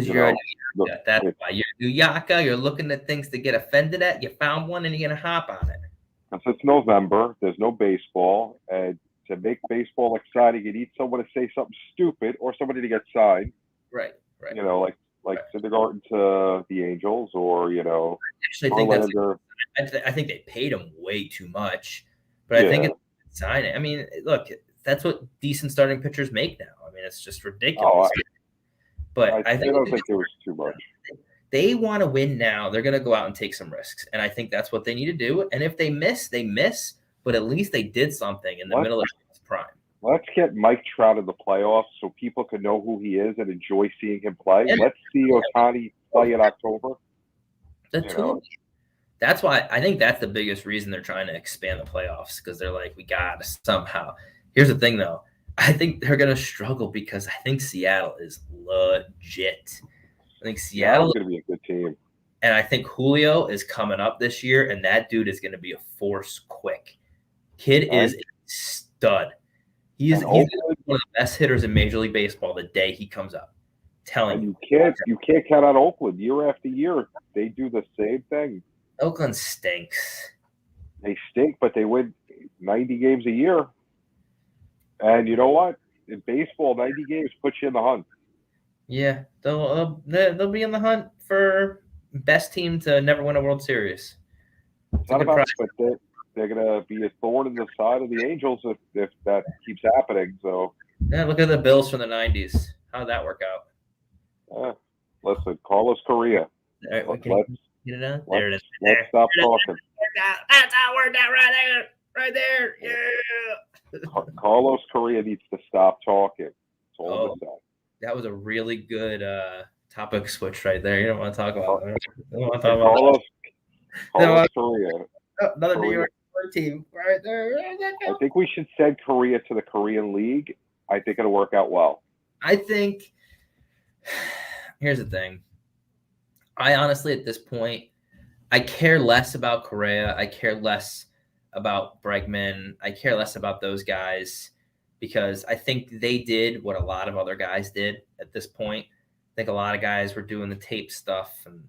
you're a New Yaka. That's why you're a New Yaka. You're looking at things to get offended at. You found one and you're gonna hop on it. Because it's November, there's no baseball, and to make baseball exciting, you need someone to say something stupid or somebody to get signed. Right. Like Syndergaard to the Angels, or I think they paid him way too much, but I think it's signing. I mean, look, that's what decent starting pitchers make now. I mean, it's just ridiculous. But I don't think it was too much. They want to win now. They're going to go out and take some risks, and I think that's what they need to do. And if they miss, they miss. But at least they did something in the middle of his prime. Let's get Mike Trout in the playoffs so people can know who he is and enjoy seeing him play. Yeah. Let's see Ohtani play in October. That's why I think that's the biggest reason they're trying to expand the playoffs, because they're like, we got to somehow. Here's the thing, though. I think they're going to struggle because I think Seattle is legit. I think Seattle's going to be a good team. And I think Julio is coming up this year, and that dude is going to be a force quick. Kid is a stud. He's one of the best hitters in Major League Baseball the day he comes up. Telling you can't count out Oakland year after year. They do the same thing. Oakland stinks. They stink, but they win 90 games a year. And you know what? In baseball, 90 games puts you in the hunt. Yeah, they'll be in the hunt for best team to never win a World Series. It's not about it, but they're going to be a thorn in the side of the Angels if that keeps happening. So yeah, look at the Bills from the 90s. How'd that work out? Listen, Carlos Correa. Let's stop talking. That's how it worked out right there. Yeah. Carlos Correa needs to stop talking. That's all I'm saying. That was a really good topic switch right there. You don't want to talk about it. Carlos Correa. Another New York team right there. I think we should send Korea to the Korean League. I think it'll work out well. I think here's the thing. I honestly, at this point, I care less about Correa. I care less about Bregman. I care less about those guys because I think they did what a lot of other guys did at this point. I think a lot of guys were doing the tape stuff and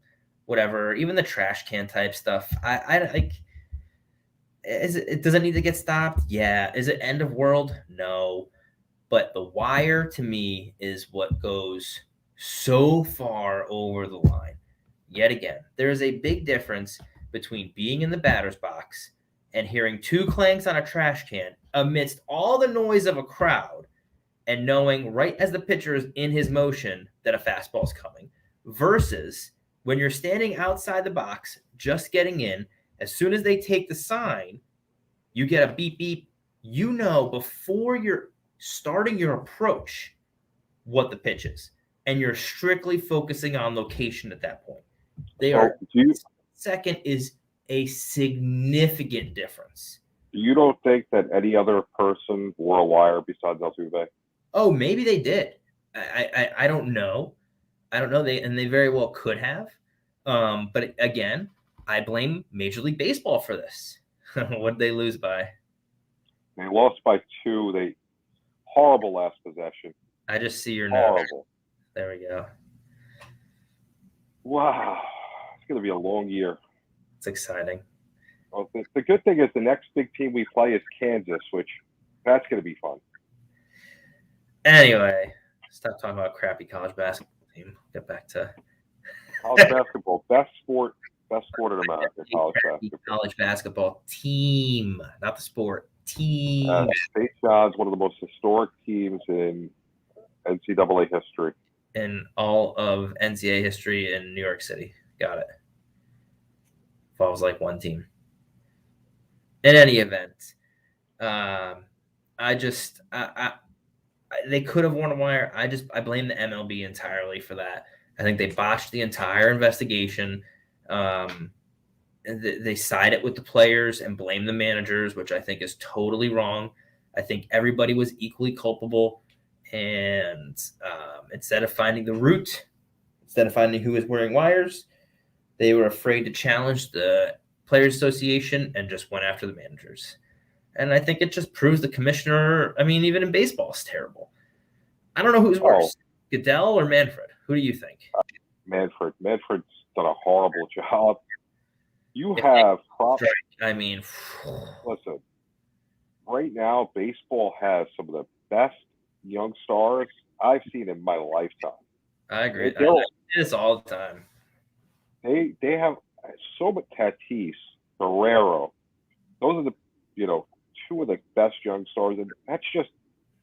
whatever, even the trash can type stuff. I like. Does it need to get stopped? Yeah. Is it end of world? No. But the wire to me is what goes so far over the line. Yet again, there is a big difference between being in the batter's box and hearing two clangs on a trash can amidst all the noise of a crowd and knowing right as the pitcher is in his motion that a fastball is coming versus when you're standing outside the box, just getting in. As soon as they take the sign, you get a beep, beep. You know before you're starting your approach what the pitch is. And you're strictly focusing on location at that point. Second is a significant difference. You don't think that any other person wore a wire besides Altuve? Oh, maybe they did. I don't know. I don't know. They very well could have. But again, I blame Major League Baseball for this. What did they lose by? They lost by 2. Horrible last possession. I just see your notes. Horrible. There we go. Wow. It's going to be a long year. It's exciting. Well, the good thing is the next big team we play is Kansas, which that's going to be fun. Anyway, stop talking about crappy college basketball team. Get back to college basketball. Best sport in America, college basketball team, not the sport. Team. St. John's, one of the most historic teams in NCAA history. In all of NCAA history in New York City. Got it. Falls like one team. In any event, they could have worn a wire. I blame the MLB entirely for that. I think they botched the entire investigation. They side it with the players and blame the managers, which I think is totally wrong. I think everybody was equally culpable. And instead of finding the root, instead of finding who was wearing wires, they were afraid to challenge the Players Association and just went after the managers. And I think it just proves the commissioner, even in baseball, is terrible. I don't know who's worse, Goodell or Manfred. Who do you think? Manfred's done a horrible job. You have listen, right now, baseball has some of the best young stars I've seen in my lifetime. I agree. I do this all the time. They have so much. Tatis, Guerrero. Those are the two of the best young stars, and that's just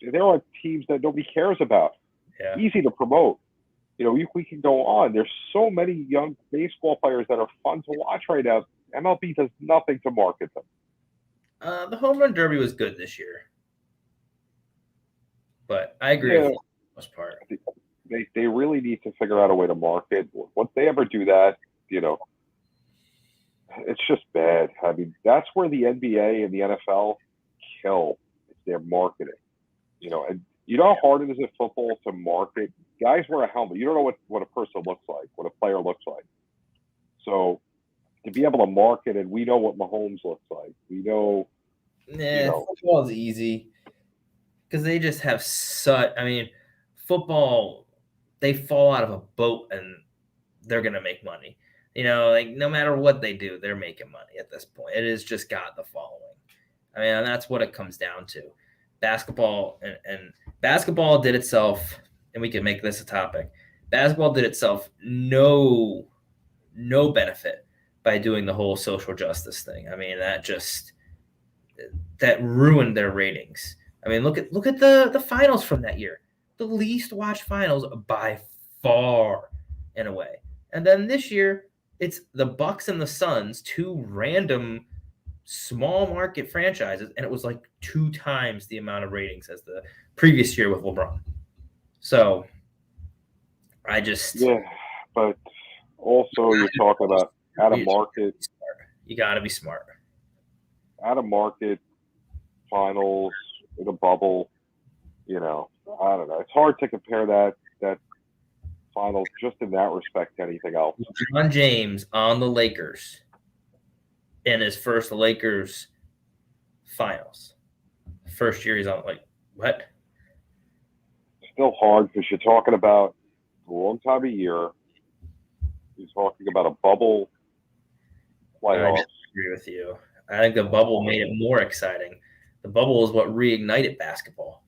there are teams that nobody cares about. Yeah. Easy to promote. We can go on. There's so many young baseball players that are fun to watch right now. MLB does nothing to market them. The home run derby was good this year. But I agree with you for the most part. They really need to figure out a way to market. Once they ever do that, it's just bad. I mean, that's where the NBA and the NFL kill. It's their marketing. And you know how hard it is in football to market. Guys wear a helmet. You don't know what a person looks like, what a player looks like. So to be able to market, and we know what Mahomes looks like. We know. Football is easy because they just have such. I mean, football, they fall out of a boat and they're gonna make money. Like no matter what they do, they're making money at this point. It has just got the following. I mean, and that's what it comes down to. Basketball and basketball did itself, and we can make this a topic. Basketball did itself no benefit by doing the whole social justice thing. I mean, that ruined their ratings. I mean, look at the finals from that year. The least watched finals by far in a way. And then this year, it's the Bucks and the Suns, two random small market franchises, and it was like 2 times the amount of ratings as the previous year with LeBron. So but also you're talking about out of market. You got to be smart. Out of market finals in a bubble, I don't know. It's hard to compare that finals just in that respect to anything else. LeBron James on the Lakers in his first Lakers finals. First year he's on, like, what? Still hard because you're talking about a long time a year. You're talking about a bubble playoffs. I agree with you. I think the bubble made it more exciting. The bubble is what reignited basketball.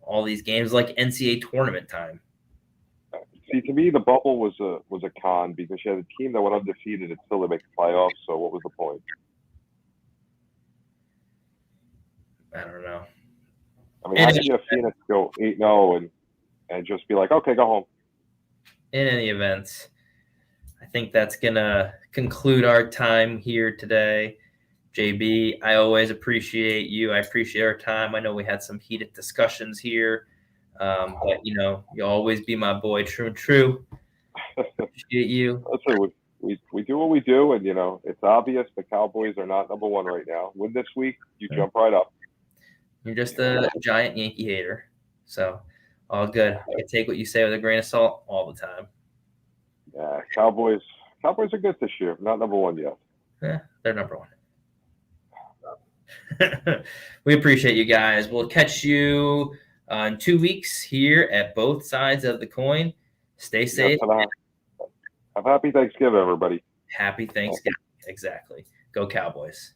All these games like NCAA tournament time. See, to me, the bubble was a con because you had a team that went undefeated until they make the playoffs. So what was the point? I don't know. I mean, how can you have Phoenix go 8-0 and just be like, okay, go home? In any event, I think that's going to conclude our time here today. JB, I always appreciate you. I appreciate our time. I know we had some heated discussions here, but, you'll always be my boy, true and true. Appreciate you. Listen, we do what we do, and, it's obvious the Cowboys are not number one right now. Win this week, you jump right up. You're just a giant Yankee hater, so all good. I take what you say with a grain of salt all the time. Yeah, Cowboys are good this year. Not number one yet. Yeah, they're number one. We appreciate you guys. We'll catch you in 2 weeks here at both sides of the coin. Stay safe. Have a happy Thanksgiving, everybody. Happy Thanksgiving. Exactly. Go Cowboys.